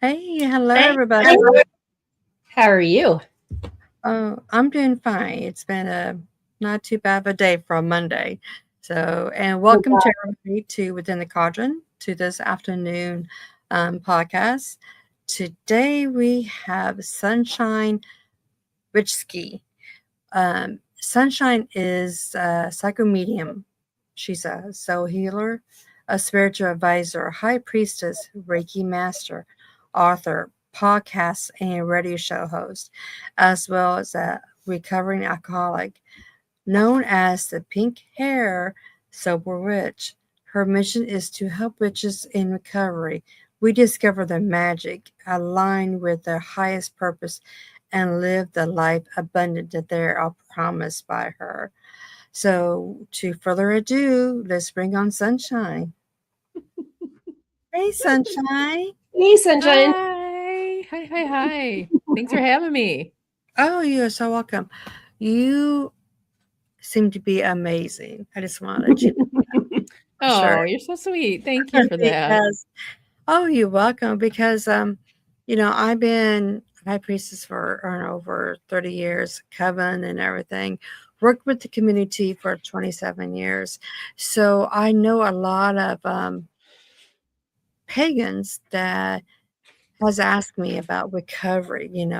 Hey, hello everybody. How are you? I'm doing fine. It's been not too bad of a day for a Monday. So, and welcome to everybody to Within the Cauldron to this afternoon podcast. Today we have Sunshine Witchski. Sunshine is a psycho medium. She's a soul healer, a spiritual advisor, high priestess, Reiki Master, author, podcast, and radio show host, as well as a recovering alcoholic. Known as the Pink Hair Sober Witch, her mission is to help witches in recovery rediscover their magic, align with their highest purpose, and live the life abundant that they are promised by her. So, to further ado, let's bring on Sunshine. Hey, Sunshine. Hey, Sunshine. Hi. Thanks for having me. Oh, you're so welcome. You seem to be amazing. I just wanted you to Oh, sure. You're so sweet. Thank you for that. Oh, you're welcome. Because I've been high priestess for over 30 years, coven and everything. Worked with the community for 27 years. So I know a lot of pagans that has asked me about recovery, and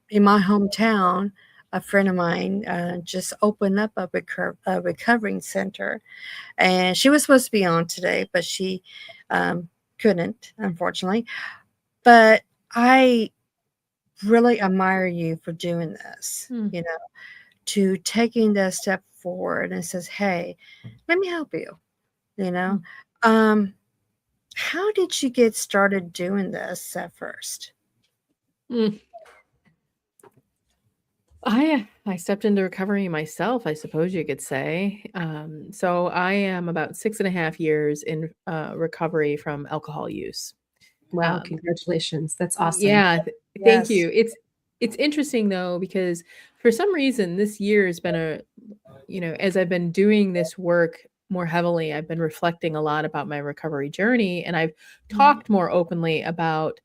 in my hometown, a friend of mine just opened up a recovering center, and she was supposed to be on today, but she couldn't, unfortunately. But I really admire you for doing this, to taking that step forward and says, hey, let me help you, How did you get started doing this at first? I stepped into recovery myself, I suppose you could say. So I am about 6.5 years in recovery from alcohol use. Wow, congratulations. That's awesome. Yeah, thank you. It's interesting though, because for some reason this year has been as I've been doing this work more heavily, I've been reflecting a lot about my recovery journey, and I've talked more openly about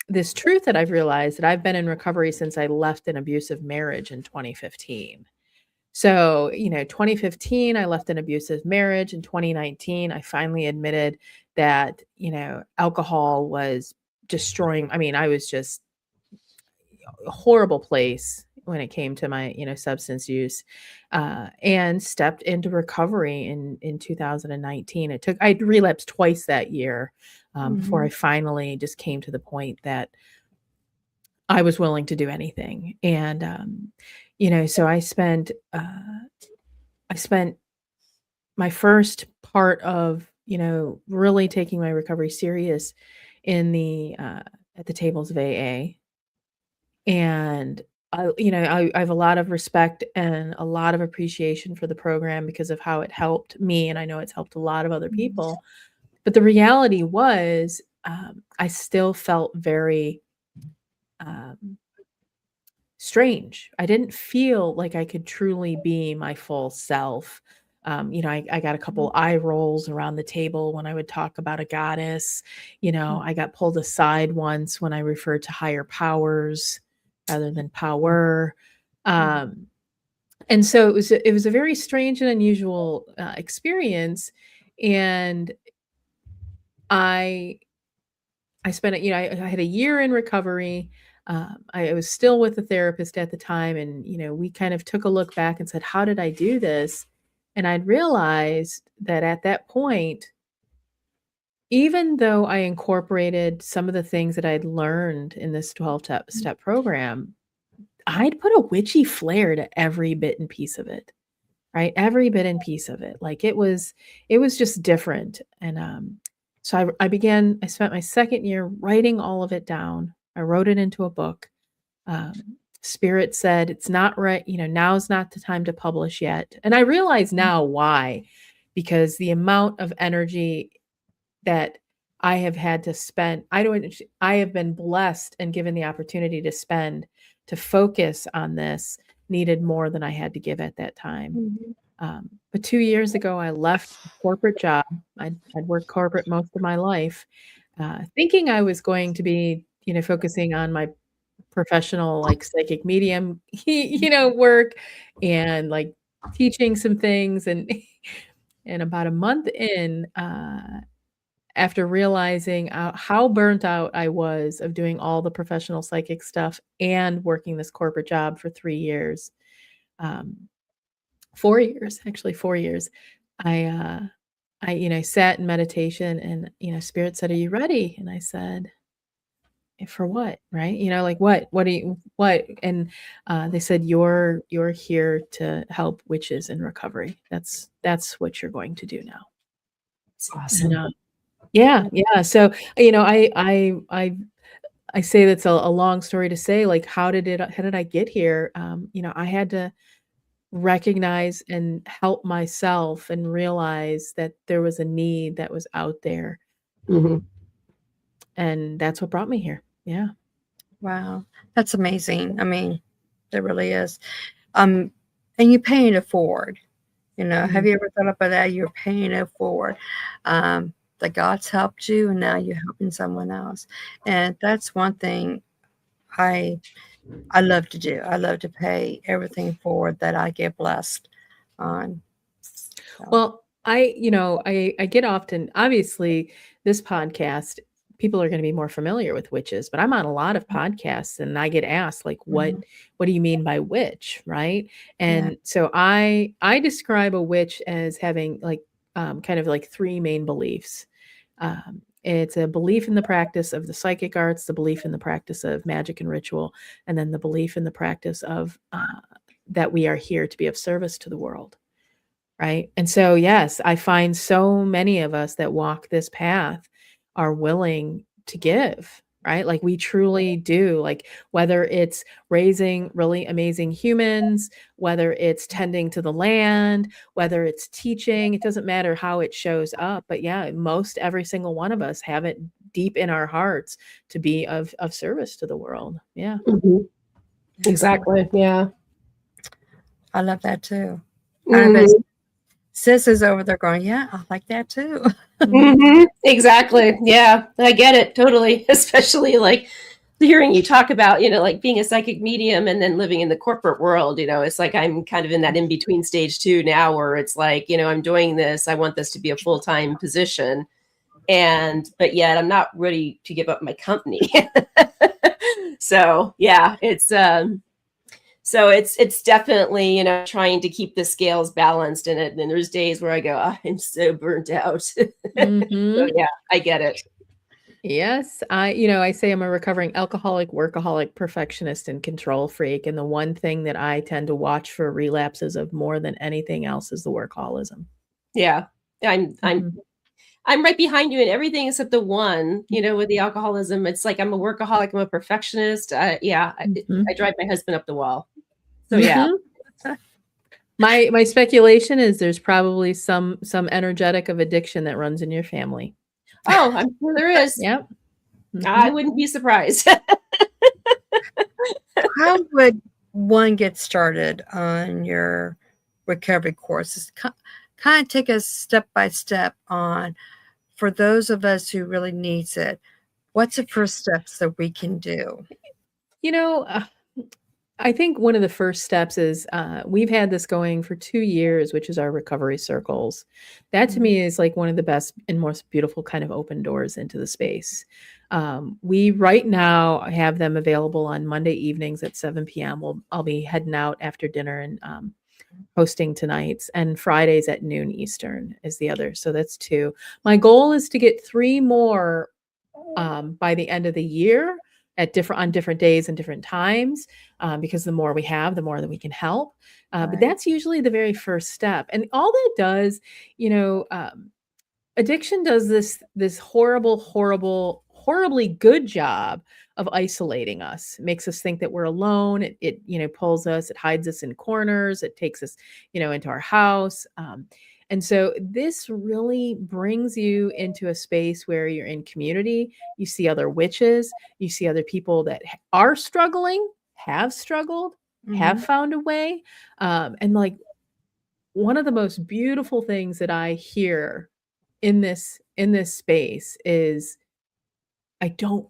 this truth that I've realized, that I've been in recovery since I left an abusive marriage in 2015. So, 2015, I left an abusive marriage. In 2019, I finally admitted that, alcohol was destroying. I mean, I was just a horrible place when it came to my, substance use, and stepped into recovery in 2019. I relapsed twice that year before I finally just came to the point that I was willing to do anything. And, so I spent my first part of, really taking my recovery serious in at the tables of AA. And I have a lot of respect and a lot of appreciation for the program because of how it helped me. And I know it's helped a lot of other people. But the reality was, I still felt very strange. I didn't feel like I could truly be my full self. I got a couple eye rolls around the table when I would talk about a goddess. I got pulled aside once when I referred to higher powers rather than power. And so it was a very strange and unusual experience. And I spent it, I had a year in recovery. I was still with a therapist at the time, and we kind of took a look back and said, how did I do this? And I'd realized that at that point, even though I incorporated some of the things that I'd learned in this 12-step program, I'd put a witchy flair to every bit and piece of it, right? Every bit and piece of it. Like it was just different. And so I spent my second year writing all of it down. I wrote it into a book. Spirit said, it's not right. Now's not the time to publish yet. And I realize now why, because the amount of energy that I have had to spend, I have been blessed and given the opportunity to spend to focus on this needed more than I had to give at that time. But 2 years ago, I left a corporate job. I'd worked corporate most of my life, thinking I was going to be, focusing on my professional, like psychic medium, work and like teaching some things. And about a month in, after realizing how burnt out I was of doing all the professional psychic stuff and working this corporate job for 3 years, 4 years, actually 4 years, I sat in meditation and, Spirit said, "Are you ready?" And I said, "For what?" Right? Like what? What? And they said, "You're here to help witches in recovery. That's what you're going to do now." It's awesome. And, yeah. So, I say that's a long story to say, like, how did I get here? I had to recognize and help myself and realize that there was a need that was out there. And that's what brought me here. Yeah. Wow. That's amazing. I mean, it really is. And you're paying it forward. Have you ever thought about that? You're paying it forward. That God's helped you, and now you're helping someone else. And that's one thing I love to do. I love to pay everything forward that I get blessed on. So. Well, I get often, obviously, this podcast, people are going to be more familiar with witches, but I'm on a lot of podcasts and I get asked, like, what do you mean by witch? Right. And so I describe a witch as having like kind of like 3 main beliefs. It's a belief in the practice of the psychic arts, the belief in the practice of magic and ritual, and then the belief in the practice of that we are here to be of service to the world. Right. And so, yes, I find so many of us that walk this path are willing to give, right? Like we truly do, like whether it's raising really amazing humans, whether it's tending to the land, whether it's teaching, it doesn't matter how it shows up. But yeah, most every single one of us have it deep in our hearts to be of service to the world. Yeah. Exactly. Yeah. I love that too. Sis is over there going, yeah, I like that too. Exactly. Yeah, I get it totally. Especially like hearing you talk about, like being a psychic medium and then living in the corporate world, it's like I'm kind of in that in-between stage too now where it's like, I'm doing this. I want this to be a full-time position. But yet I'm not ready to give up my company. So yeah, it's definitely, trying to keep the scales balanced in it. And there's days where I go, I'm so burnt out. So yeah, I get it. Yes. I say I'm a recovering alcoholic, workaholic, perfectionist, and control freak. And the one thing that I tend to watch for relapses of more than anything else is the workaholism. Yeah. I'm right behind you in everything except the one, with the alcoholism. It's like I'm a workaholic, I'm a perfectionist. I drive my husband up the wall. So yeah. My speculation is there's probably some energetic of addiction that runs in your family. Oh, I'm sure there is. Yep. I wouldn't be surprised. How would one get started on your recovery courses? Kind of take us step by step on, for those of us who really needs it, what's the first steps that we can do? I think one of the first steps is we've had this going for 2 years, which is our recovery circles. That to me is like one of the best and most beautiful kind of open doors into the space. We right now have them available on Monday evenings at 7 p.m. I'll be heading out after dinner and hosting tonight's, and Fridays at noon Eastern is the other. So that's 2. My goal is to get 3 more by the end of the year on different days and different times, because the more we have, the more that we can help. But that's usually the very first step. And all that does, addiction does this horribly good job of isolating us. It makes us think that we're alone. It pulls us, it hides us in corners, it takes us, into our house. And so this really brings you into a space where you're in community. You see other witches, you see other people that are struggling, have struggled, have found a way. And like one of the most beautiful things that I hear in this space is I don't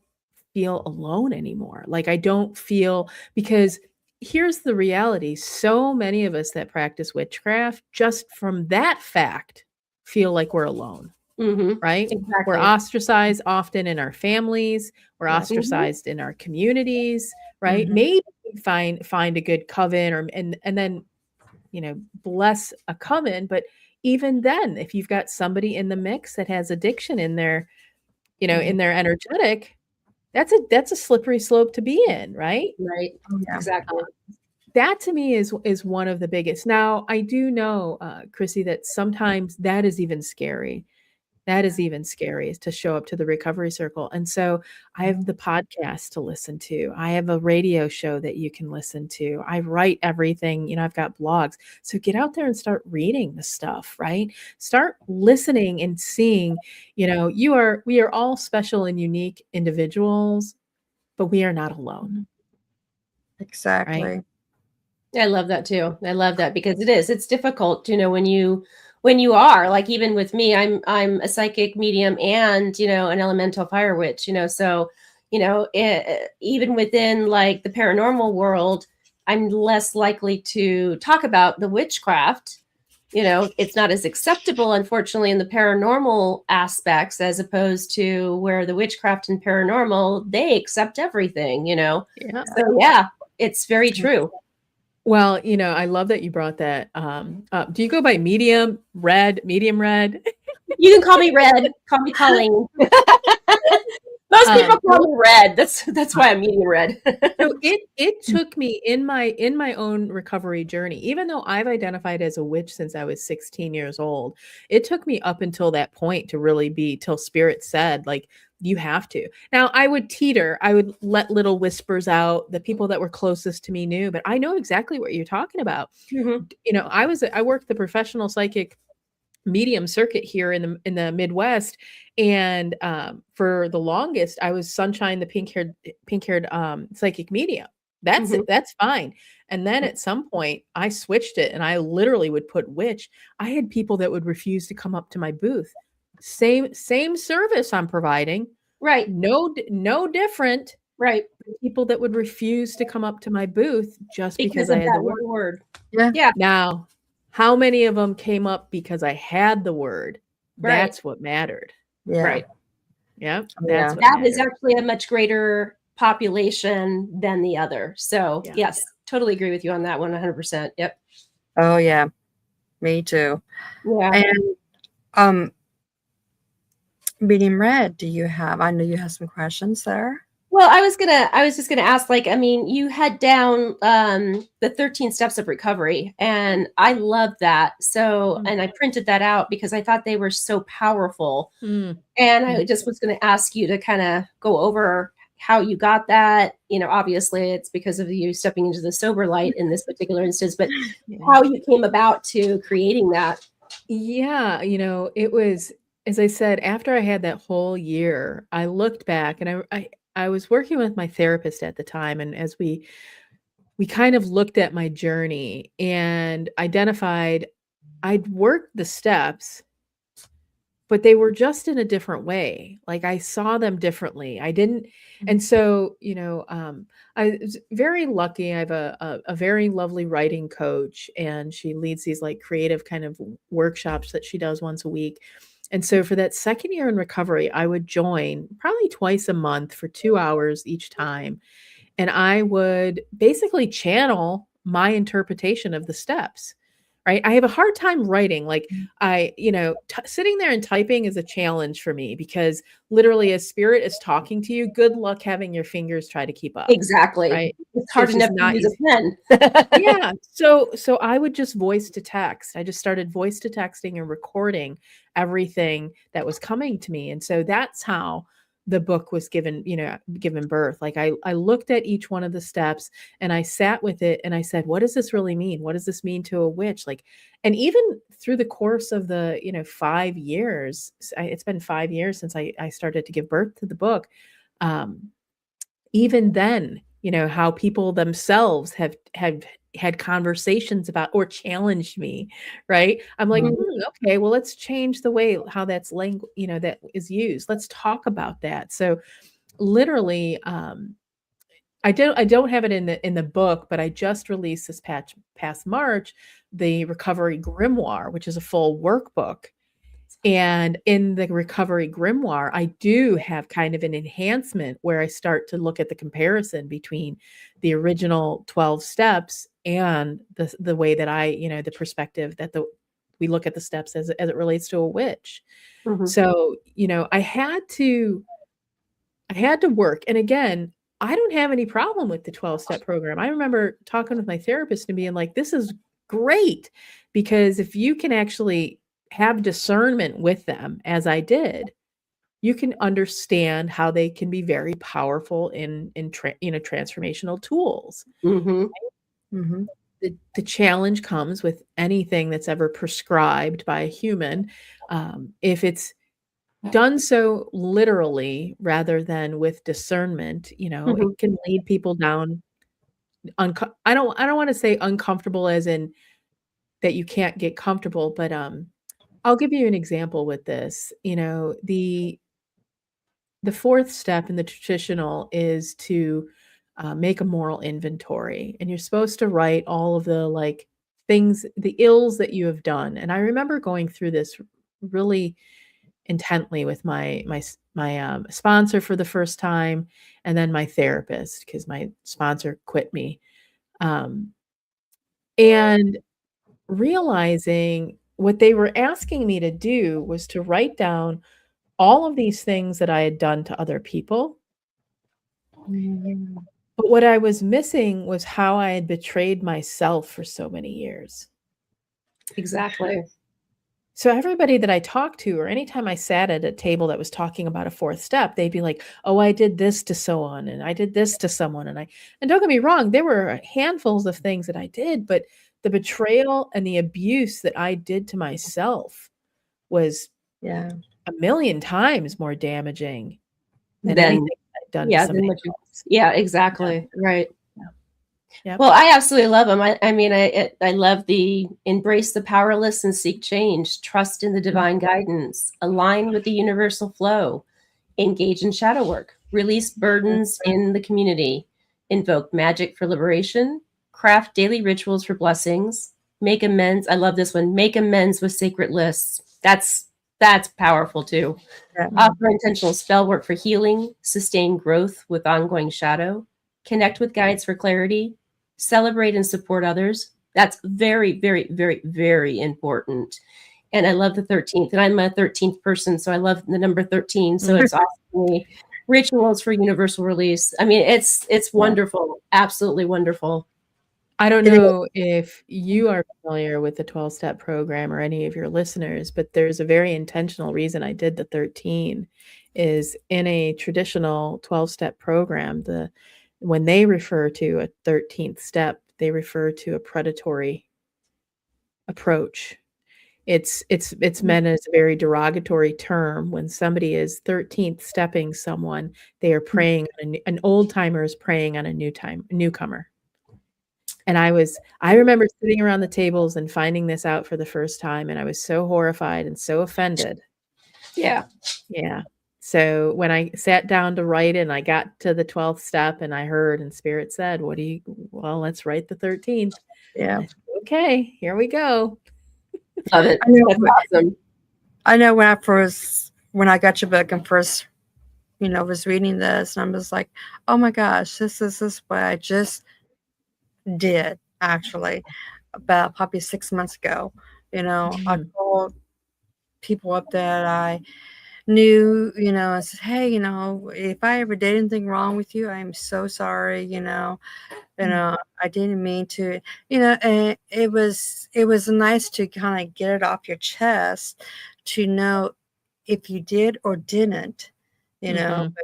feel alone anymore. Like I don't feel, because here's the reality. So many of us that practice witchcraft, just from that fact, feel like we're alone, right? Exactly. We're ostracized often in our families. We're ostracized in our communities, right? Maybe we find a good coven and then, bless a coven. But even then, if you've got somebody in the mix that has addiction in their, in their energetic, that's a slippery slope to be in, right? Right. Exactly. That to me is one of the biggest. Now, I do know, Chrissy, that sometimes that is even scary. That is even scary, is to show up to the recovery circle. And so I have the podcast to listen to. I have a radio show that you can listen to. I write everything, I've got blogs. So get out there and start reading the stuff, right? Start listening and seeing, we are all special and unique individuals, but we are not alone. Exactly. Right? I love that too. I love that because it's difficult, when you are like, even with me, I'm a psychic medium and, an elemental fire witch, so, even within like the paranormal world, I'm less likely to talk about the witchcraft. It's not as acceptable, unfortunately, in the paranormal aspects, as opposed to where the witchcraft and paranormal, they accept everything, Yeah. So yeah, it's very true. Well, I love that you brought that up. Do you go by medium red? You can call me Red. Call me Colleen. Most people call me Red. That's why I'm medium red. So it took me in my own recovery journey, even though I've identified as a witch since I was 16 years old. It took me up until that point to really be, till Spirit said, like, you have to. Now I would teeter. I would let little whispers out. The people that were closest to me knew, but I know exactly what you're talking about. I worked the professional psychic medium circuit here in the Midwest, and for the longest I was Sunshine, the pink-haired psychic medium. That's it. That's fine. And then at some point I switched it and I literally would put witch. I had people that would refuse to come up to my booth. Same service I'm providing. Right. No different. Right. People that would refuse to come up to my booth just because I had the word. Yeah. Now, how many of them came up because I had the word? Right. That's what mattered. Yeah. Right. Yeah. That is actually a much greater population than the other. So yes, totally agree with you on that one. 100%. Yep. Oh yeah. Me too. Yeah. And medium red, I know you have some questions there. Well, I was just gonna ask, like, I mean, you had down the 13 steps of recovery, and I love that. So, and I printed that out because I thought they were so powerful. And I just was going to ask you to kind of go over how you got that. Obviously it's because of you stepping into the sober light in this particular instance, but how you came about to creating that. Yeah. It was, as I said, after I had that whole year, I looked back and I was working with my therapist at the time. And as we kind of looked at my journey and identified, I'd worked the steps, but they were just in a different way. Like I saw them differently. I didn't, and so, I was very lucky. I have a very lovely writing coach, and she leads these like creative kind of workshops that she does once a week. And so for that second year in recovery, I would join probably twice a month for 2 hours each time. And I would basically channel my interpretation of the steps. Right. I have a hard time writing. Like sitting there and typing is a challenge for me because literally a spirit is talking to you. Good luck having your fingers try to keep up. Exactly. Right. It's hard enough to use a pen. Yeah. So I would just voice to text. I just started voice to texting and recording everything that was coming to me. And so that's how the book was given birth. Like I looked at each one of the steps and I sat with it and I said, what does this really mean? What does this mean to a witch? Like, and even through the course of the, 5 years, it's been 5 years since I started to give birth to the book. Even then, how people themselves have had conversations about or challenged me, right? I'm like, okay, well, let's change the way how that's language, that is used. Let's talk about that. So literally, I don't have it in the book, but I just released this past March, the Recovery Grimoire, which is a full workbook. And in the Recovery Grimoire, I do have kind of an enhancement where I start to look at the comparison between the original 12 steps and the way that the perspective that we look at the steps as it relates to a witch. Mm-hmm. So, I had to work. And again, I don't have any problem with the 12-step program. I remember talking with my therapist and being like, this is great, because if you can actually have discernment with them, as I did, you can understand how they can be very powerful in transformational tools. Mm-hmm. Mm-hmm. The challenge comes with anything that's ever prescribed by a human. If it's done so literally rather than with discernment, it can lead people down. I don't want to say uncomfortable as in that you can't get comfortable, but I'll give you an example with this. The fourth step in the traditional is to make a moral inventory, and you're supposed to write all of the things, the ills that you have done. And I remember going through this really intently with my sponsor for the first time, and then my therapist, because my sponsor quit me, and realizing what they were asking me to do was to write down all of these things that I had done to other people. But what I was missing was how I had betrayed myself for so many years. Exactly. So everybody that I talked to, or anytime I sat at a table that was talking about a fourth step, they'd be like, oh, I did this to so-on, and I did this to someone. And don't get me wrong, there were handfuls of things that I did, but the betrayal and the abuse that I did to myself was a million times more damaging than anything I'd done to somebody else. Yeah, exactly. Yeah. Right. Yep. Well, I absolutely love them. I love the embrace the powerless and seek change, trust in the divine guidance, align with the universal flow, engage in shadow work, release burdens in the community, invoke magic for liberation, craft daily rituals for blessings, make amends. I love this one. Make amends with sacred lists. That's powerful too. Yeah. Offer intentional spell work for healing, sustain growth with ongoing shadow, connect with guides for clarity, celebrate and support others. That's very, very, very, very important. And I love the 13th, and I'm a 13th person, so I love the number 13. So it's awesome. Rituals for universal release. I mean, it's wonderful. Absolutely wonderful. I don't know if you are familiar with the 12-step program or any of your listeners, but there's a very intentional reason I did the 13 is in a traditional 12-step program, when they refer to a 13th step, they refer to a predatory approach. It's meant as a very derogatory term. When somebody is 13th stepping someone, they are preying on an old timer is preying on a newcomer. And I remember sitting around the tables and finding this out for the first time, and I was so horrified and so offended. Yeah. Yeah. So when I sat down to write it and I got to the 12th step and I heard and Spirit said, well, let's write the 13th. Yeah. I said, okay, here we go. Love it. I know, That's awesome. I know when I got your book and first, was reading this, and I was like, oh my gosh, this is what I just did actually about probably 6 months ago. I called people up that I knew, and said, hey, if I ever did anything wrong with you, I'm so sorry, I didn't mean to, and it was nice to kind of get it off your chest, to know if you did or didn't, but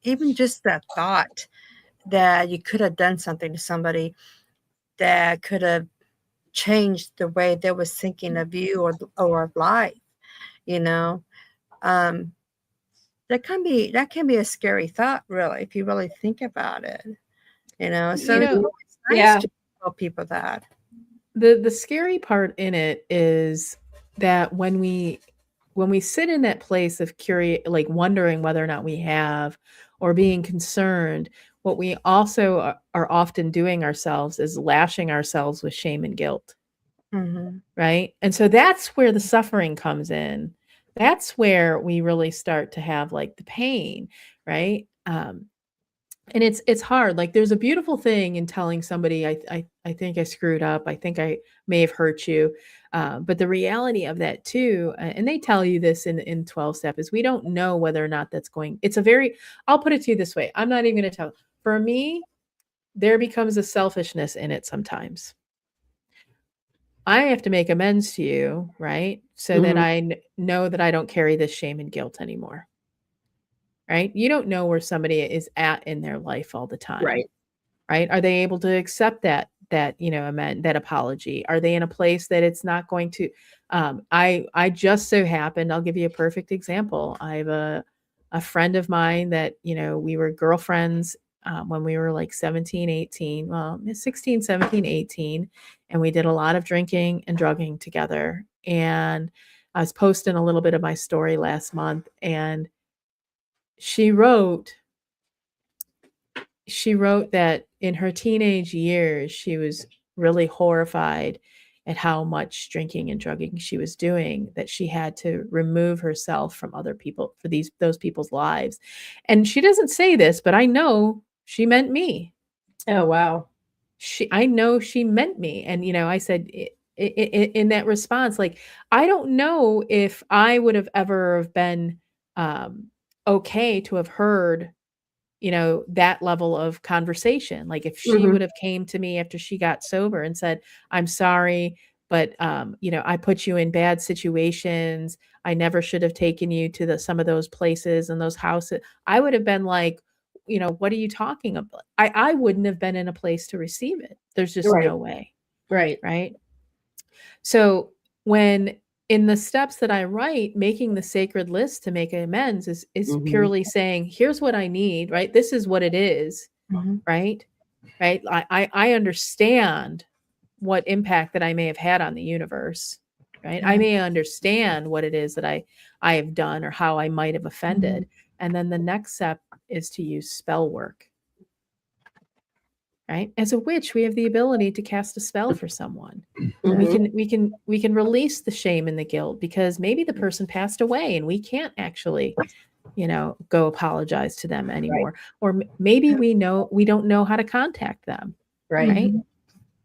even just that thought that you could have done something to somebody that could have changed the way they was thinking of you or of life, you know. Um, that can be a scary thought, really, if you really think about it, So it's always nice to tell people that. The scary part in it is that when we sit in that place of like wondering whether or not we have, or being concerned, what we also are often doing ourselves is lashing ourselves with shame and guilt. Mm-hmm. Right. And so that's where the suffering comes in. That's where we really start to have like the pain. Right. And it's hard. Like there's a beautiful thing in telling somebody, I think I screwed up. I think I may have hurt you. But the reality of that too, and they tell you this in 12 step, is we don't know whether or not I'll put it to you this way. I'm not even going to tell. For me, there becomes a selfishness in it sometimes. I have to make amends to you, right? So that I know that I don't carry this shame and guilt anymore. Right? You don't know where somebody is at in their life all the time. Right. Right? Are they able to accept that amend, that apology? Are they in a place that it's not going to I just so happened, I'll give you a perfect example. I have a friend of mine that, we were girlfriends when we were like 17, 18, well, 16, 17, 18, and we did a lot of drinking and drugging together. And I was posting a little bit of my story last month, and she wrote that in her teenage years, she was really horrified at how much drinking and drugging she was doing, that she had to remove herself from other people, for those people's lives. And she doesn't say this, but I know she meant me. Oh, wow. I know she meant me. And, I said in that response, like, I don't know if I would have ever been okay to have heard that level of conversation. Like if she would have came to me after she got sober and said, I'm sorry, but, I put you in bad situations. I never should have taken you to some of those places and those houses. I would have been like, what are you talking about? I wouldn't have been in a place to receive it. There's just no way. Right. Right. So when in the steps that I write, making the sacred list to make amends is purely saying, here's what I need, right? This is what it is, right? Right. I understand what impact that I may have had on the universe, right? I may understand what it is that I have done or how I might have offended. And then the next step is to use spell work. Right? As a witch, we have the ability to cast a spell for someone. We can release the shame and the guilt, because maybe the person passed away and we can't actually, go apologize to them anymore. Right. Or maybe we don't know how to contact them. Right?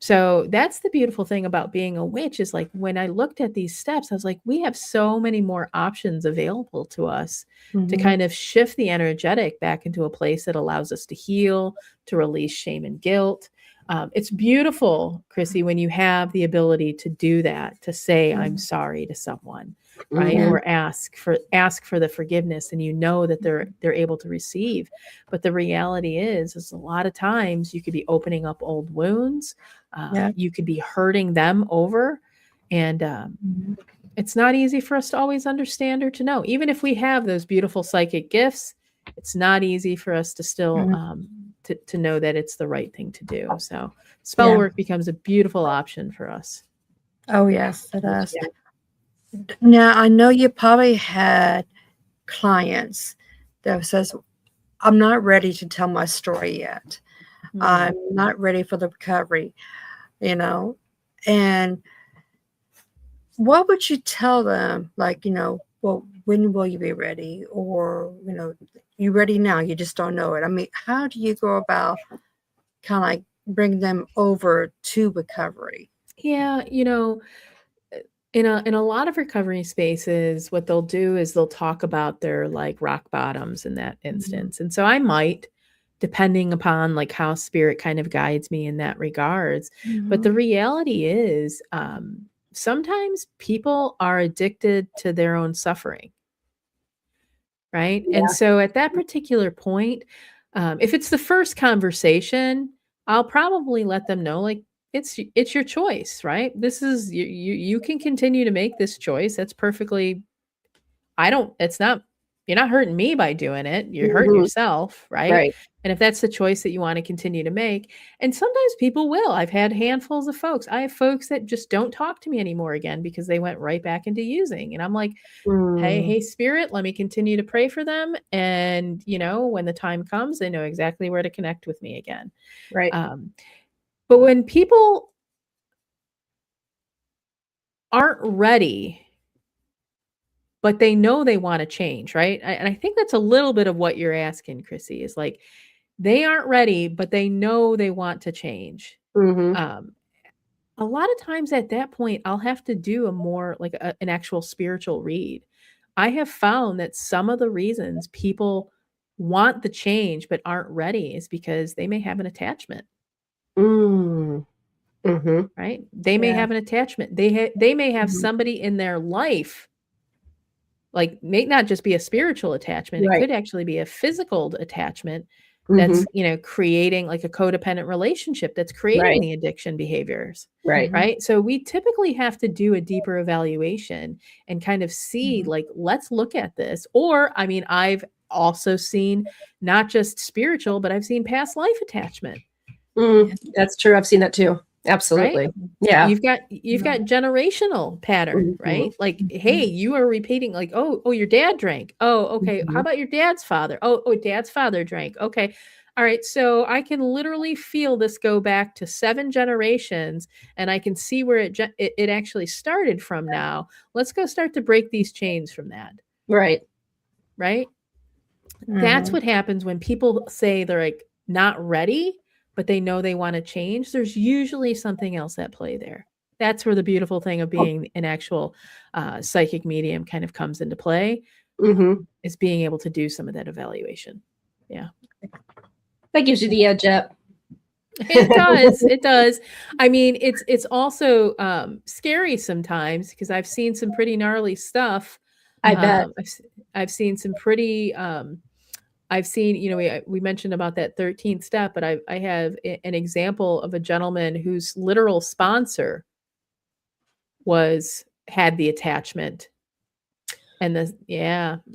So that's the beautiful thing about being a witch, is like, when I looked at these steps, I was like, we have so many more options available to us to kind of shift the energetic back into a place that allows us to heal, to release shame and guilt. It's beautiful, Chrissy, when you have the ability to do that, to say, I'm sorry to someone, right? Or ask for the forgiveness, and that they're able to receive. But the reality is a lot of times you could be opening up old wounds. You could be hurting them over. And it's not easy for us to always understand or to know. Even if we have those beautiful psychic gifts, it's not easy for us to still to know that it's the right thing to do. So spell work becomes a beautiful option for us. Oh, yes, it does. Now, I know you probably had clients that says, I'm not ready to tell my story yet. I'm not ready for the recovery, you know. And what would you tell them? Like, well, when will you be ready? Or, you ready now, you just don't know it. I mean, how do you go about kind of like bring them over to recovery? Yeah, in a lot of recovery spaces, what they'll do is they'll talk about their like rock bottoms in that instance. And so I might, depending upon like how spirit kind of guides me in that regards. But the reality is, sometimes people are addicted to their own suffering. Right. Yeah. And so at that particular point, if it's the first conversation, I'll probably let them know, like, it's your choice, right? This is you can continue to make this choice. That's perfectly, you're not hurting me by doing it. You're hurting yourself, right? Right. And if that's the choice that you want to continue to make, and sometimes people will. I've had handfuls of folks. I have folks that just don't talk to me anymore again because they went right back into using. And I'm like, hey, spirit, let me continue to pray for them. And, when the time comes, they know exactly where to connect with me again. Right. But when people aren't ready, but they know they want to change, right? And I think that's a little bit of what you're asking, Chrissy, is like, they aren't ready, but they know they want to change. A lot of times at that point, I'll have to do a more like an actual spiritual read. I have found that some of the reasons people want the change but aren't ready is because they may have an attachment. Right? They may have an attachment. They may have somebody in their life, like, may not just be a spiritual attachment. It could actually be a physical attachment that's, creating like a codependent relationship that's creating the addiction behaviors. Right. So we typically have to do a deeper evaluation and kind of see, like, let's look at this. Or, I mean, I've also seen not just spiritual, but I've seen past life attachment. That's true. I've seen that too. Absolutely. Right? Yeah. You've got generational pattern, right? Like, hey, you are repeating, like, oh, your dad drank. Oh, okay. How about your dad's father? Oh, dad's father drank. Okay. All right. So I can literally feel this go back to 7 generations, and I can see where it actually started from now. Let's go start to break these chains from that. Right. Right. That's what happens when people say they're like not ready, but they know they want to change. There's usually something else at play there. That's where the beautiful thing of being an actual psychic medium kind of comes into play, is being able to do some of that evaluation. Yeah. That gives you the edge up. It does. It does. I mean, it's also scary sometimes because I've seen some pretty gnarly stuff. I bet. I've seen some pretty I've seen, we mentioned about that 13th step, but I have an example of a gentleman whose literal sponsor had the attachment. And the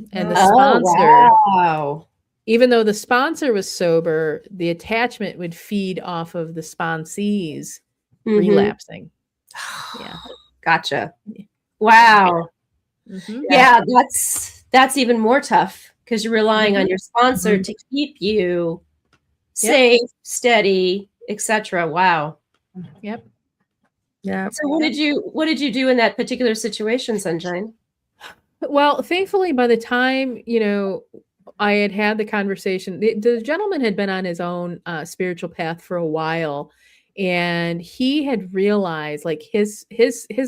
sponsor, wow. Even though the sponsor was sober, the attachment would feed off of the sponsees relapsing. Yeah. Gotcha. Wow. Yeah, that's even more tough because you're relying on your sponsor to keep you safe, steady, etc. Wow. Yep. Yeah. So what did you do in that particular situation, Sunshine? Well, thankfully, by the time, I had the conversation, the gentleman had been on his own spiritual path for a while, and he had realized, like, his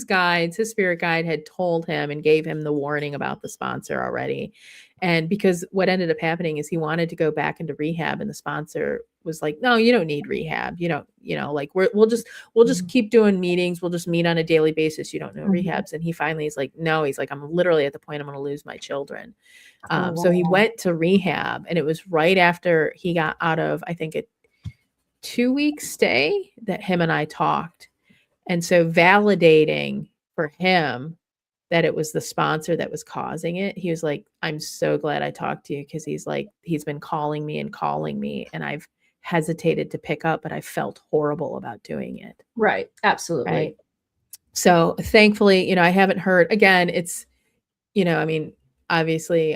guides, his spirit guide had told him and gave him the warning about the sponsor already. And because what ended up happening is he wanted to go back into rehab, and the sponsor was like, no, you don't need rehab. Like, we'll just keep doing meetings. We'll just meet on a daily basis. You don't know rehabs. And he finally is like, no, he's like, I'm literally at the point I'm going to lose my children. So he went to rehab, and it was right after he got out of, I think, a 2-week stay that him and I talked. And so validating for him that it was the sponsor that was causing it, he was like, I'm so glad I talked to you, because he's like, he's been calling me, and I've hesitated to pick up, but I felt horrible about doing it. Right. Absolutely. Right. So thankfully, I haven't heard, again, it's, I mean, obviously,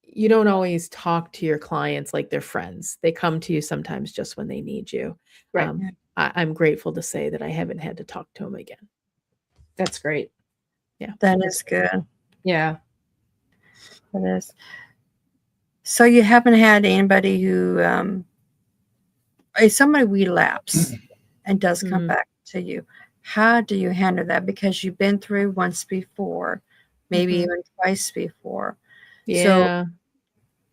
you don't always talk to your clients like they're friends. They come to you sometimes just when they need you. Right. I'm grateful to say that I haven't had to talk to them again. That's great. Yeah. That is good. Yeah. That is. So you haven't had anybody who, if somebody relapse and does come back to you, how do you handle that? Because you've been through once before, maybe even twice before. Yeah. So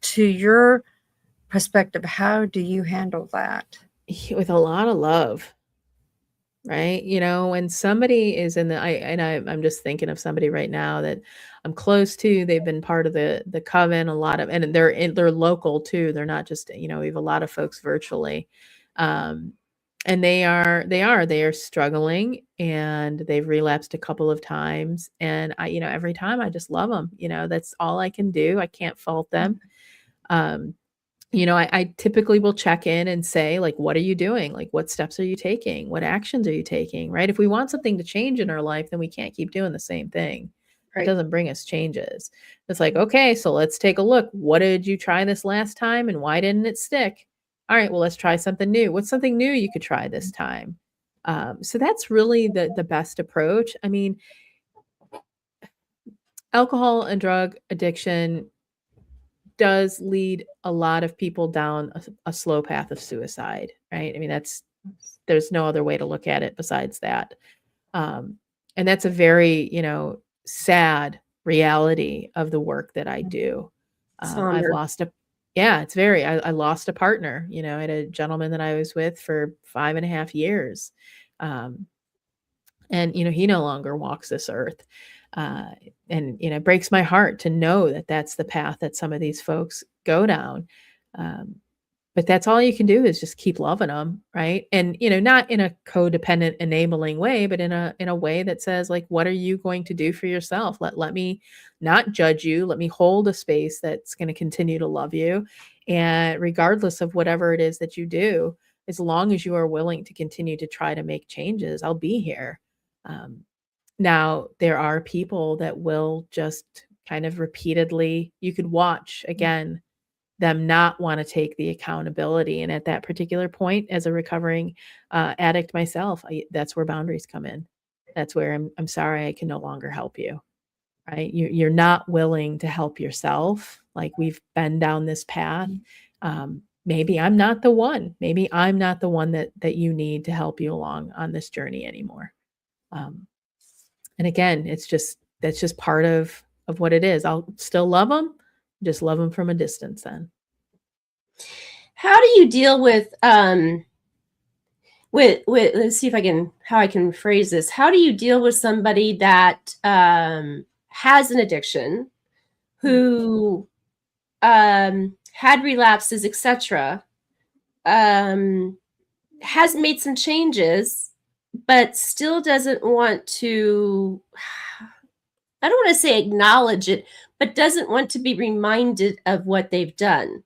to your perspective, how do you handle that? With a lot of love, right? When somebody is in I'm just thinking of somebody right now that I'm close to. They've been part of the coven, a lot of, and they're local too. They're not just, we have a lot of folks virtually. And they are struggling, and they've relapsed a couple of times. And every time I just love them. That's all I can do. I can't fault them. I typically will check in and say, like, what are you doing? Like, what steps are you taking? What actions are you taking? Right? If we want something to change in our life, then we can't keep doing the same thing. It doesn't bring us changes. It's like, okay, so let's take a look. What did you try this last time, and why didn't it stick? All right, well, let's try something new. What's something new you could try this time? So that's really the best approach. I mean, alcohol and drug addiction does lead a lot of people down a slow path of suicide, right? I mean, there's no other way to look at it besides that. And that's a very, sad reality of the work that I do. I've lost I lost a partner. I had a gentleman that I was with for 5.5 years. And, he no longer walks this earth. And it breaks my heart to know that that's the path that some of these folks go down. But that's all you can do is just keep loving them, right? And not in a codependent enabling way, but in a way that says, like, what are you going to do for yourself? Let me not judge you. Let me hold a space that's going to continue to love you, and regardless of whatever it is that you do, as long as you are willing to continue to try to make changes, I'll be here. Now, there are people that will just kind of repeatedly, you could watch again, them not want to take the accountability. And at that particular point, as a recovering addict myself, that's where boundaries come in. That's where I'm sorry, I can no longer help you, right? You're not willing to help yourself. Like, we've been down this path. Maybe I'm not the one. Maybe I'm not the one that you need to help you along on this journey anymore. And again, that's just part of what it is. I'll still love them, just love them from a distance then. How do you deal with let's see how I can phrase this. How do you deal with somebody that has an addiction, who had relapses, etc., has made some changes, but still doesn't want to, I don't want to say acknowledge it, but doesn't want to be reminded of what they've done,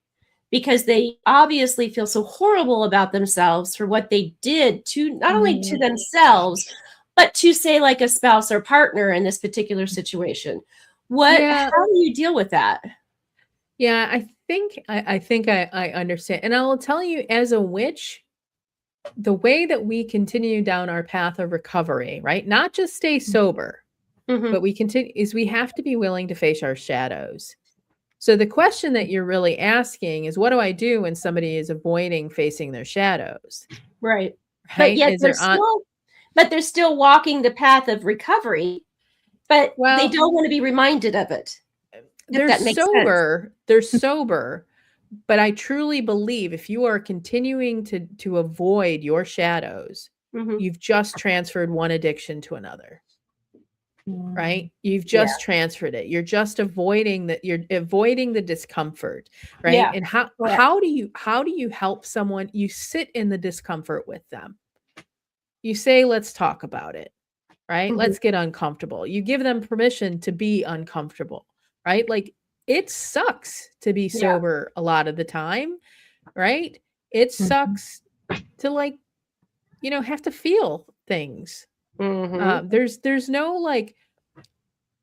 because they obviously feel so horrible about themselves for what they did to not only to themselves, but to, say, like a spouse or partner in this particular situation. How do you deal with that? Yeah, I think I understand. And I will tell you, as a witch, the way that we continue down our path of recovery, right? Not just stay sober, but we have to be willing to face our shadows. So the question that you're really asking is, what do I do when somebody is avoiding facing their shadows? Right. Right? But yet they're still walking the path of recovery, but they don't want to be reminded of it. They're sober. They're sober. But I truly believe if you are continuing to avoid your shadows, you've just transferred one addiction to another. Right? You've just transferred it. You're just avoiding the discomfort, right? Yeah. And how do you help someone? You sit in the discomfort with them. You say, let's talk about it, right? Let's get uncomfortable. You give them permission to be uncomfortable, right? Like, it sucks to be sober a lot of the time, right? It sucks to, like, have to feel things, There's no like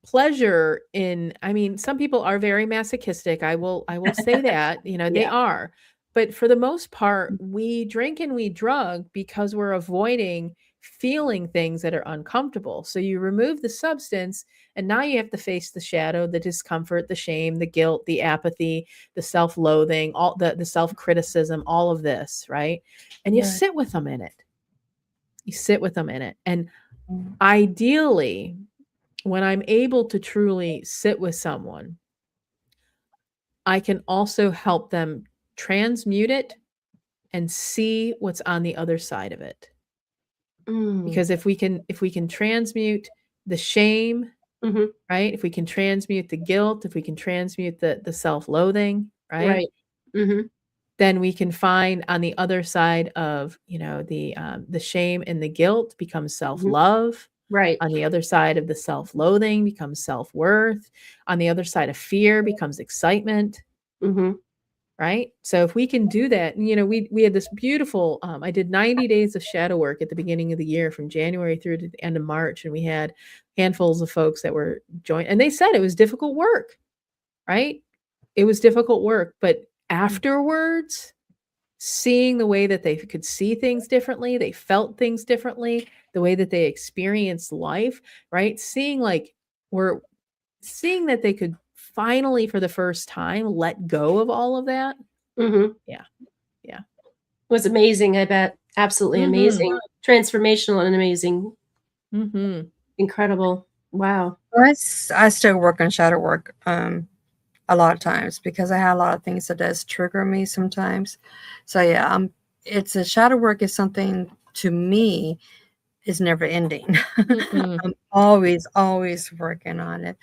pleasure in, I mean, some people are very masochistic. I will say that, you know, they Yeah. are. But for the most part, we drink and we drug because we're avoiding feeling things that are uncomfortable. So you remove the substance and now you have to face the shadow, the discomfort, the shame, the guilt, the apathy, the self-loathing, all the self-criticism, all of this, right? And you Right. sit with them in it. You sit with them in it. And Mm. ideally, when I'm able to truly sit with someone, I can also help them transmute it and see what's on the other side of it. Because if we can transmute the shame, right? If we can transmute the guilt, if we can transmute the self-loathing, right? Then we can find on the other side of, you know, the shame and the guilt becomes self-love. Right. On the other side of the self-loathing becomes self-worth. On the other side of fear becomes excitement. Right? So if we can do that, you know, we had this beautiful, I did 90 days of shadow work at the beginning of the year from January through to the end of March. And we had handfuls of folks that were joined, and they said it was difficult work, right? It was difficult work, but afterwards, seeing the way that they could see things differently, they felt things differently, the way that they experienced life, right? Seeing that they could finally, for the first time, let go of all of that. Yeah. It was amazing, I bet. Absolutely amazing. Transformational and amazing. Incredible. Wow. I still work on shadow work a lot of times because I have a lot of things that does trigger me sometimes. So yeah, it's a shadow work is something to me is never ending. I'm always working on it.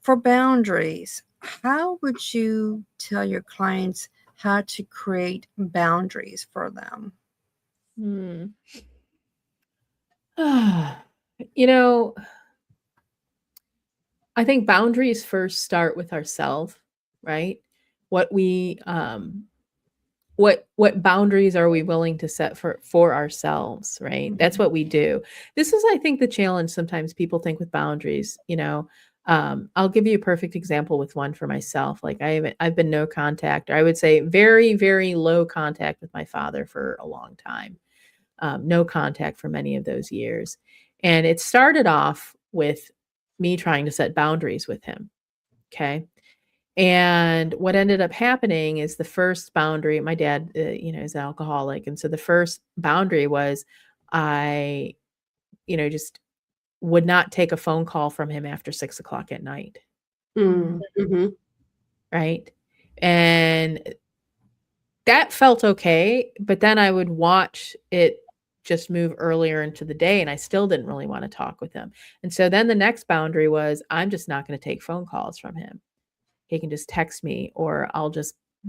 For boundaries, how would you tell your clients how to create boundaries for them? You know, I think boundaries first start with ourselves, right? What we what boundaries are we willing to set for ourselves, right? That's what we do. This is, I think, the challenge sometimes people think with boundaries, you know. I'll give you a perfect example with one for myself. Like I've been no contact, or I would say very, very low contact with my father for a long time. No contact for many of those years. And it started off with me trying to set boundaries with him. Okay. And what ended up happening is the first boundary, my dad, you know, is an alcoholic. And so the first boundary was I, you know, just would not take a phone call from him after 6:00 at night. Right. And that felt okay. But then I would watch it just move earlier into the day and I still didn't really want to talk with him. And so then the next boundary was I'm just not going to take phone calls from him. He can just text me or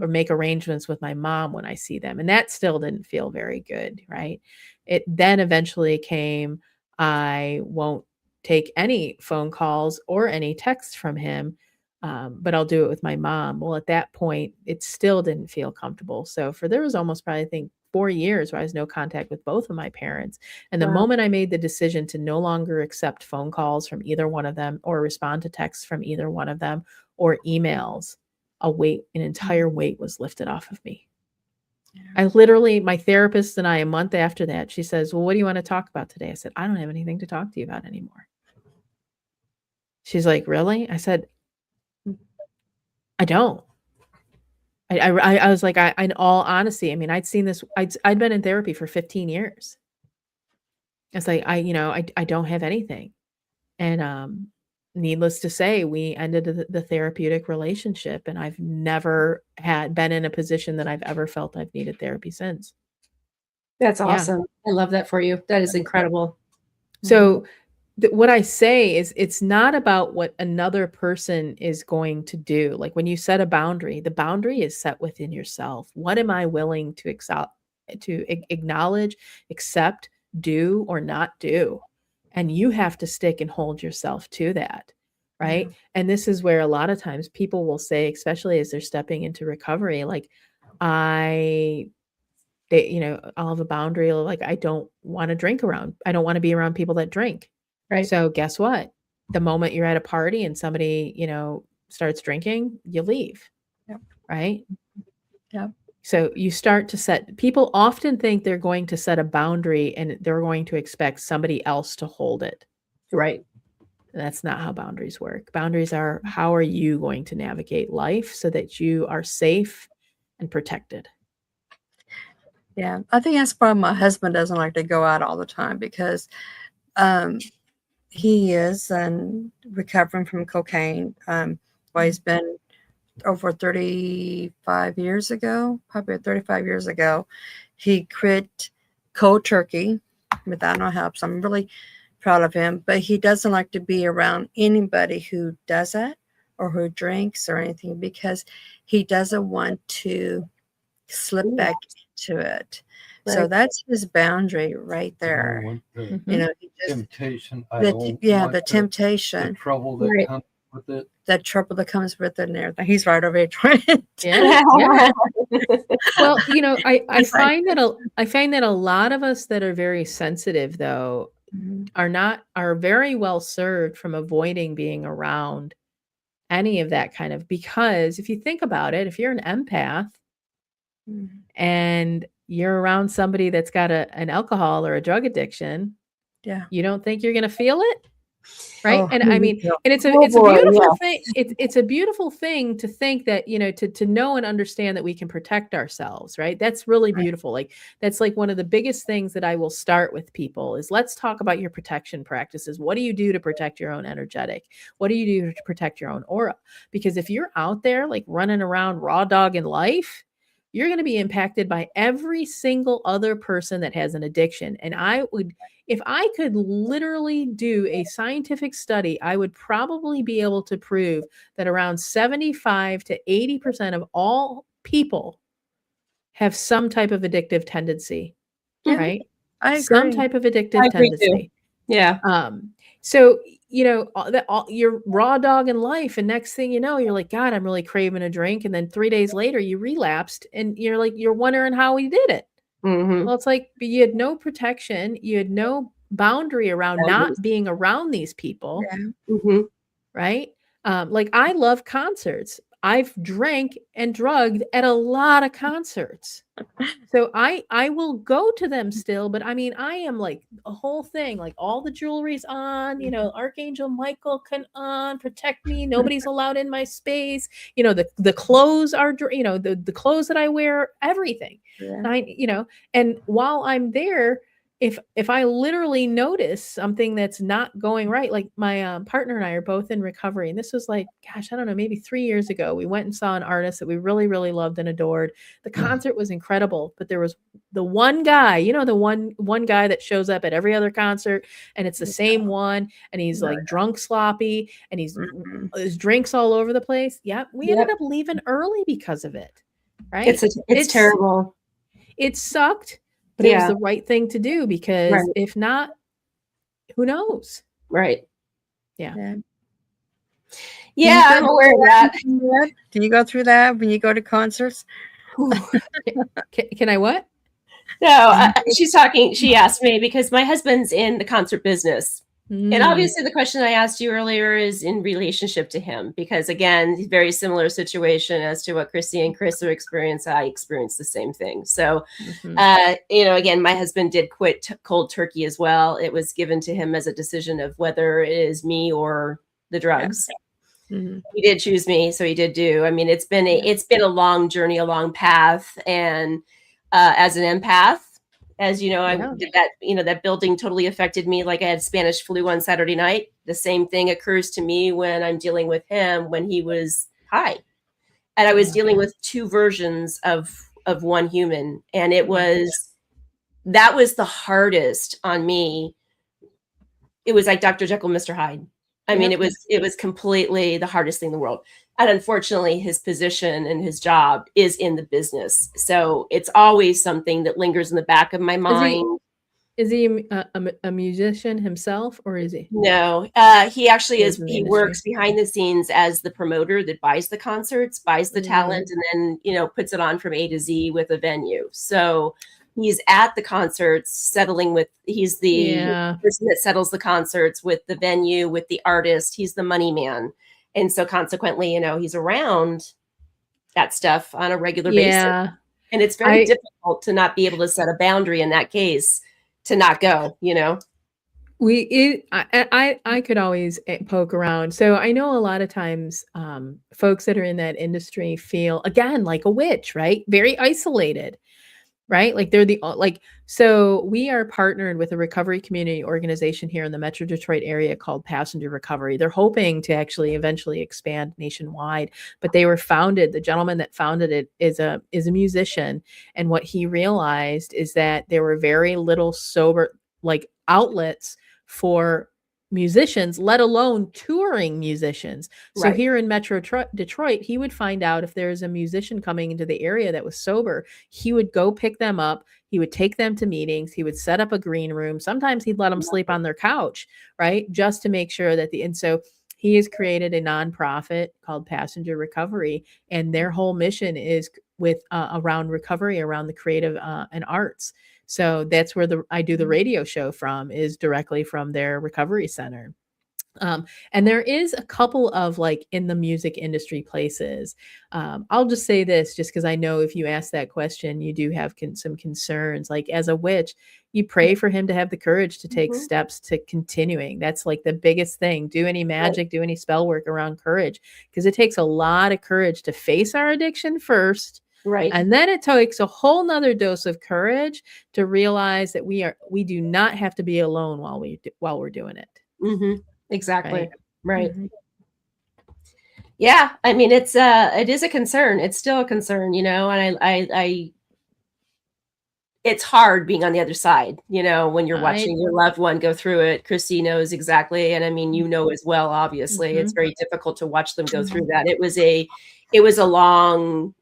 or make arrangements with my mom when I see them. And that still didn't feel very good, right? It then eventually came, I won't take any phone calls or any texts from him, but I'll do it with my mom. Well, at that point, it still didn't feel comfortable. So there was almost probably, I think, 4 years where I was no contact with both of my parents. And the moment I made the decision to no longer accept phone calls from either one of them or respond to texts from either one of them or emails, an entire weight was lifted off of me. I literally, my therapist and I, a month after that, she says, well, what do you want to talk about today? I said, I don't have anything to talk to you about anymore. She's like, really? I said, I don't. I was like, in all honesty, I mean, I'd seen this, I'd been in therapy for 15 years. It's like, I don't have anything. And, needless to say, we ended the therapeutic relationship, and I've never been in a position that I've ever felt I've needed therapy since. That's awesome. I love that for you. That is incredible. So what I say is it's not about what another person is going to do. Like when you set a boundary, the boundary is set within yourself. What am I willing to acknowledge, accept, do, or not do? And you have to stick and hold yourself to that. Right. And this is where a lot of times people will say, especially as they're stepping into recovery, like, I I'll have a boundary like I don't want to I don't want to be around people that drink. Right. So guess what? The moment you're at a party and somebody, starts drinking, you leave. Yep. Right? Yep. So you start to people often think they're going to set a boundary and they're going to expect somebody else to hold it. Right. That's not how boundaries work. Boundaries are, how are you going to navigate life so that you are safe and protected? Yeah, I think that's why my husband doesn't like to go out all the time, because he is recovering from cocaine. He's been over 35 years ago, probably 35 years ago, he quit cold turkey without no help. So I'm really proud of him, but he doesn't like to be around anybody who does it or who drinks or anything, because he doesn't want to slip back into it. Right. So that's his boundary right there. He just, temptation. The temptation. The trouble that comes with it. The trouble that comes with it and everything. He's right over here trying. Yeah. Well, I find that a lot of us that are very sensitive, though, are very well served from avoiding being around any of that kind of, because if you think about it, if you're an empath and you're around somebody that's got an alcohol or a drug addiction, you don't think you're going to feel it? Right. And I mean, and it's a beautiful thing. It's a beautiful thing to think that, to know and understand that we can protect ourselves. Right. That's really beautiful. Like, that's like one of the biggest things that I will start with people is, let's talk about your protection practices. What do you do to protect your own energetic? What do you do to protect your own aura? Because if you're out there like running around raw dog in life, you're going to be impacted by every single other person that has an addiction. And if I could literally do a scientific study, I would probably be able to prove that around 75 to 80% of all people have some type of addictive tendency, right? I agree. Some type of addictive tendency. Yeah. So, you're raw dog in life, and next thing you know, you're like, God, I'm really craving a drink. And then 3 days later you relapsed and you're wondering how we did it. Well, it's like, but you had no protection. You had no boundary around not being around these people. Yeah. Right. Like, I love concerts. I've drank and drugged at a lot of concerts. So I will go to them still, but I mean, I am like a whole thing, like all the jewelry's on, Archangel Michael can protect me. Nobody's allowed in my space. The clothes are, the clothes that I wear, everything. Yeah. And while I'm there, if I literally notice something that's not going right, like my partner and I are both in recovery, and this was like, gosh, I don't know, maybe 3 years ago, we went and saw an artist that we really, really loved and adored. The concert was incredible, but there was the one guy, the one guy that shows up at every other concert, and it's the same one, and he's like drunk, sloppy, and his drinks all over the place. Yeah, we ended up leaving early because of it. Right? It's terrible. It sucked. But it was the right thing to do, because if not, who knows? Right. Yeah. Yeah, I'm aware of that. Do you go through that when you go to concerts? Can I what? No, she asked me because my husband's in the concert business. And obviously the question I asked you earlier is in relationship to him, because again, very similar situation as to what Chrissy and Chris are experiencing. I experienced the same thing. So, again, my husband did quit cold turkey as well. It was given to him as a decision of whether it is me or the drugs. Mm-hmm. He did choose me. So he did do. I mean, it's been a long journey, a long path. And as an empath, as you know, I did that, that building totally affected me. Like, I had Spanish flu on Saturday night. The same thing occurs to me when I'm dealing with him when he was high. And I was dealing with two versions of one human. And that was the hardest on me. It was like Dr. Jekyll, Mr. Hyde. I mean, it was completely the hardest thing in the world. And unfortunately, his position and his job is in the business. So it's always something that lingers in the back of my mind. Is he a musician himself, or is he? No, he actually Is is. in the He industry? works behind the scenes as the promoter that buys the concerts, buys the talent, and then, you know, puts it on from A to Z with a venue. So he's at the concerts, settling with. He's the Yeah. person that settles the concerts with the venue, with the artist. He's the money man, and so consequently, you know, he's around that stuff on a regular basis. Yeah. And it's very difficult to not be able to set a boundary in that case, to not go, you know? I could always poke around. So I know a lot of times folks that are in that industry feel, again, like a witch, right? Very isolated, right? Like they're so we are partnered with a recovery community organization here in the Metro Detroit area called Passenger Recovery. They're hoping to actually eventually expand nationwide, but they were founded, the gentleman that founded it is a musician. And what he realized is that there were very little sober outlets for musicians, let alone touring musicians. So here in Metro Detroit, he would find out if there's a musician coming into the area that was sober. He would go pick them up. He would take them to meetings. He would set up a green room. Sometimes he'd let them sleep on their couch, right? Just to make sure that and so he has created a nonprofit called Passenger Recovery, and their whole mission is with around recovery, around the creative and arts. So that's where I do the radio show from, is directly from their recovery center. And there is a couple of in the music industry places. I'll just say this, just because I know if you ask that question, you do have some concerns. Like as a witch, you pray for him to have the courage to take steps to continuing. That's like the biggest thing. Do any magic, do any spell work around courage, because it takes a lot of courage to face our addiction first. Right. And then it takes a whole nother dose of courage to realize that we do not have to be alone while we're doing it. Mm-hmm. Exactly. Right. Mm-hmm. Yeah. I mean, it is a concern. It's still a concern, you know, and I it's hard being on the other side, you know, when you're watching your loved one go through it. Chrissy knows exactly. And I mean, you know, as well, obviously, it's very difficult to watch them go through that. It was a long,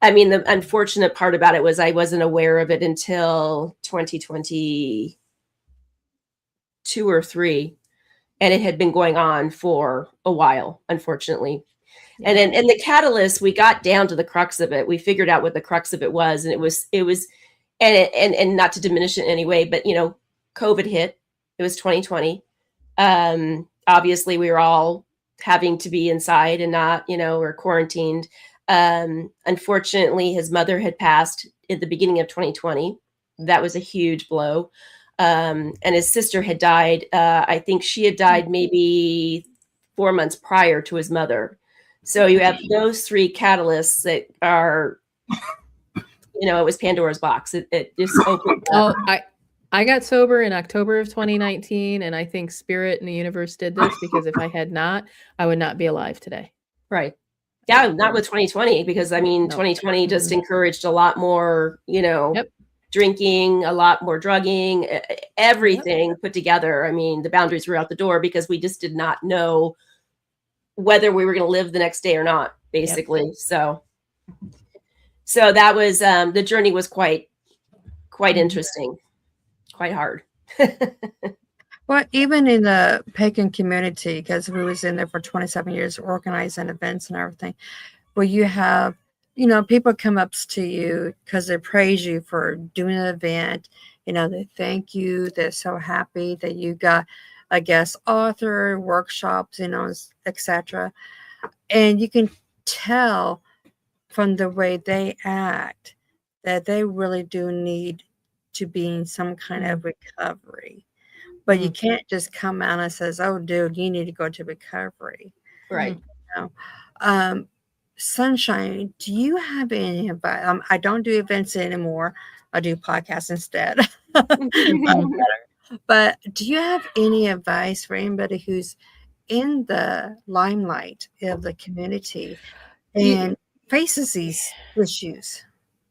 I mean, the unfortunate part about it was I wasn't aware of it until 2022 or 3. And it had been going on for a while, unfortunately. Yeah. And the catalyst, we got down to the crux of it. We figured out what the crux of it was. And it was, and not to diminish it in any way, but, you know, COVID hit. It was 2020. Obviously, we were all having to be inside and not, you know, or quarantined. Unfortunately, his mother had passed at the beginning of 2020. That was a huge blow. And his sister had died. I think she had died maybe 4 months prior to his mother. So you have those 3 catalysts that are, you know, it was Pandora's box. It just opened up. Oh, I got sober in October of 2019, and I think Spirit and the universe did this, because if I had not, I would not be alive today. Right. Yeah, not with 2020, because I mean, 2020 just encouraged a lot more, you know, drinking, a lot more drugging, everything put together. I mean, the boundaries were out the door because we just did not know whether we were going to live the next day or not, basically. So that was, the journey was quite interesting, quite hard. Well, even in the pagan community, because we was in there for 27 years organizing events and everything, where you have, you know, people come up to you because they praise you for doing an event. You know, they thank you. They're so happy that you got a guest author, workshops, you know, etc. And you can tell from the way they act that they really do need to be in some kind of recovery. But you can't just come out and says, "Oh, dude, you need to go to recovery." Right. You know? Sunshine, do you have any advice? I don't do events anymore. I do podcasts instead. But do you have any advice for anybody who's in the limelight of the community and faces these issues?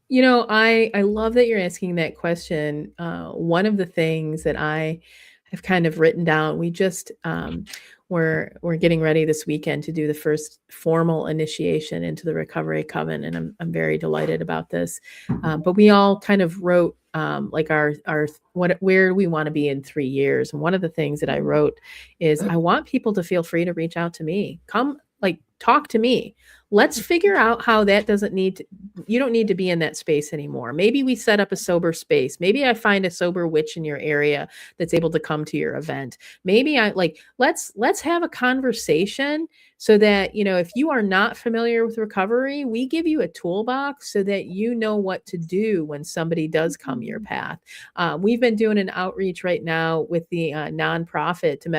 You know, I love that you're asking that question. One of the things that I have kind of written down, we just we're getting ready this weekend to do the first formal initiation into the Recovery Coven, and I'm very delighted about this. But we all kind of wrote like our where we want to be in 3 years. And one of the things that I wrote is I want people to feel free to reach out to me. Come, like, talk to me. Let's figure out how that doesn't need to, you don't need to be in that space anymore. Maybe we set up a sober space. Maybe I find a sober witch in your area that's able to come to your event. Maybe I like, let's have a conversation so that, you know, if you are not familiar with recovery, we give you a toolbox so that you know what to do when somebody does come your path. We've been doing an outreach right now with the nonprofit to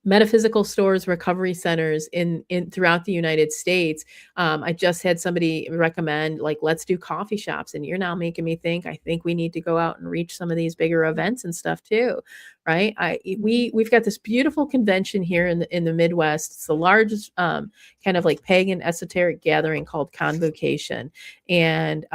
metaphysical stores, recovery centers in throughout the United States. I just had somebody recommend, like, let's do coffee shops. And you're now making me think, I think we need to go out and reach some of these bigger events and stuff too. Right. We've got this beautiful convention here in the Midwest. It's the largest kind of like pagan esoteric gathering called Convocation. And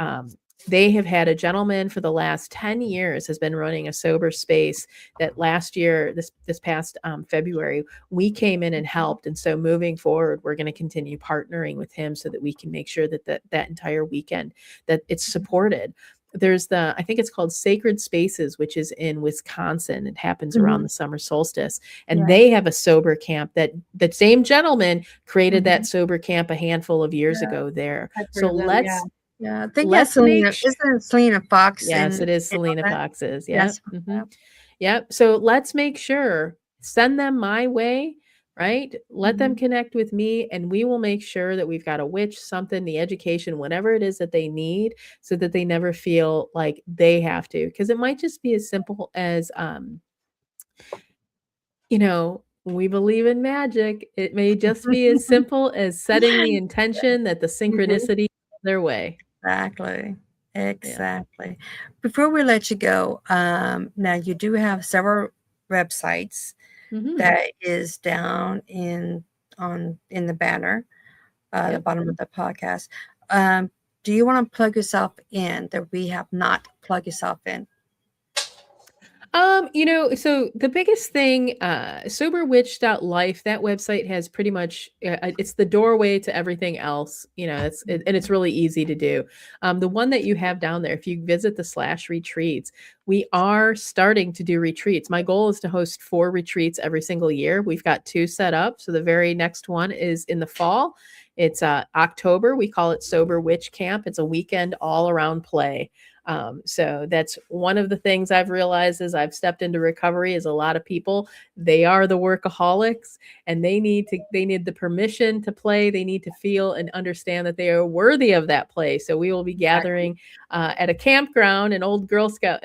they have had a gentleman for the last 10 years has been running a sober space that last year, this past February, we came in and helped. And so moving forward, we're going to continue partnering with him so that we can make sure that that entire weekend, that it's supported. There's I think it's called Sacred Spaces, which is in Wisconsin. It happens around the summer solstice. And they have a sober camp that same gentleman created that sober camp a handful of years ago there. So let's... Yeah, I think that's Selena. Isn't it Selena Fox? Yes, it is Selena Fox's. Yeah. Yes. Yep. So let's make sure, send them my way, right? Let them connect with me, and we will make sure that we've got a witch, something, the education, whatever it is that they need, so that they never feel like they have to. Because it might just be as simple as, you know, we believe in magic. It may just be as simple as setting the intention that the synchronicity their way. Exactly. Yeah. Before we let you go, now you do have several websites that is down in the banner, the bottom of the podcast. Do you want to plug yourself in that we have not plugged yourself in? You know, so the biggest thing, soberwitch.life, that website has pretty much, it's the doorway to everything else, you know, and it's really easy to do. The one that you have down there, if you visit the /retreats, we are starting to do retreats. My goal is to host 4 retreats every single year. We've got 2 set up. So the very next one is in the fall. It's October. We call it Sober Witch Camp. It's a weekend all around play. So that's one of the things I've realized as I've stepped into recovery is a lot of people, they are the workaholics, and they need the permission to play. They need to feel and understand that they are worthy of that play. So we will be gathering at a campground, an old Girl Scout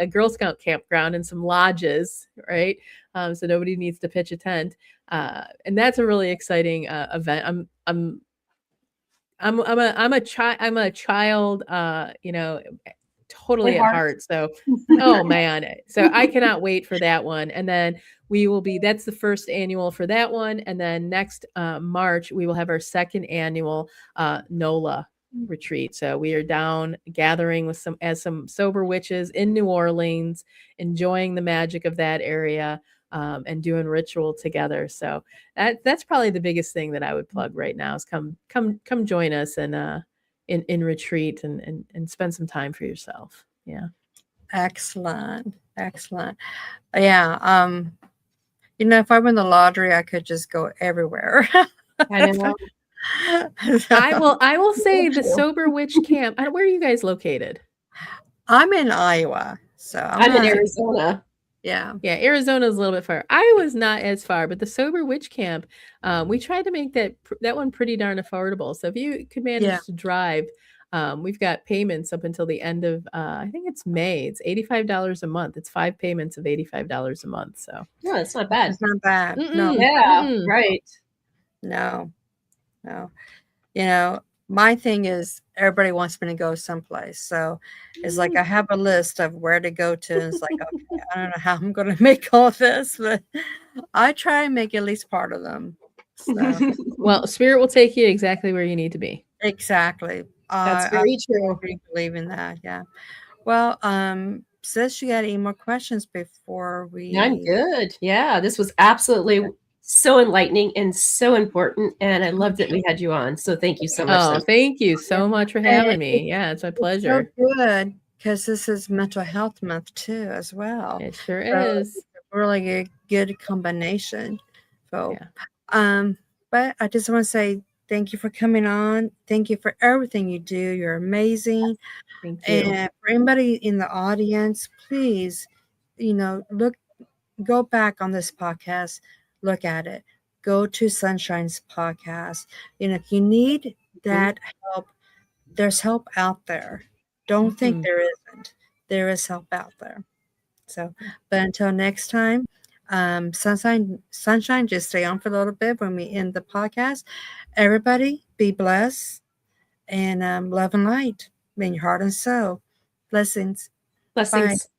campground, and some lodges, right? So nobody needs to pitch a tent. And that's a really exciting event. I'm a child, you know, totally at heart. So, oh man. So I cannot wait for that one. And then that's the first annual for that one. And then next March, we will have our second annual NOLA retreat. So we are down gathering with some sober witches in New Orleans, enjoying the magic of that area, and doing ritual together. So that's probably the biggest thing that I would plug right now is come join us and in retreat and spend some time for yourself. Yeah. Excellent. Yeah. You know, if I win the lottery, I could just go everywhere. I know. I will say the Sober Witch Camp. Where are you guys located? I'm in Iowa. So I'm in Arizona. Yeah. Arizona is a little bit far. Iowa's not as far, but the Sober Witch Camp, we tried to make that one pretty darn affordable. So if you could manage to drive, we've got payments up until the end of, I think it's May. It's $85 a month. It's 5 payments of $85 a month. So no, it's not bad. It's not bad. No. Yeah. Right. No. You know, my thing is everybody wants me to go someplace. So it's like I have a list of where to go to. It's like, okay, I don't know how I'm going to make all this, but I try and make at least part of them. So. Well, Spirit will take you exactly where you need to be. Exactly. That's very true. I believe in that. Yeah. Well, sis, you got any more questions before we? I'm good. Yeah, this was absolutely so enlightening and so important. And I love that we had you on. So thank you so much. Oh, Sandra. thank you so much for having And me. Yeah, it's my it's so pleasure. good because this is mental health month too, as well. It sure So is. it's a really good combination. So, Yeah. but I just want to say thank you for coming on. Thank you for everything you do. You're amazing. Thank you. And for anybody in the audience, please, go back on this podcast, look at it. Go to Sunshine's podcast. If you need that help, there's help out there. Don't think there isn't. There is help out there. So, but until next time, sunshine, just stay on for a little bit when we end the podcast. Everybody, be blessed and love and light in your heart and soul. Blessings. Blessings. Bye.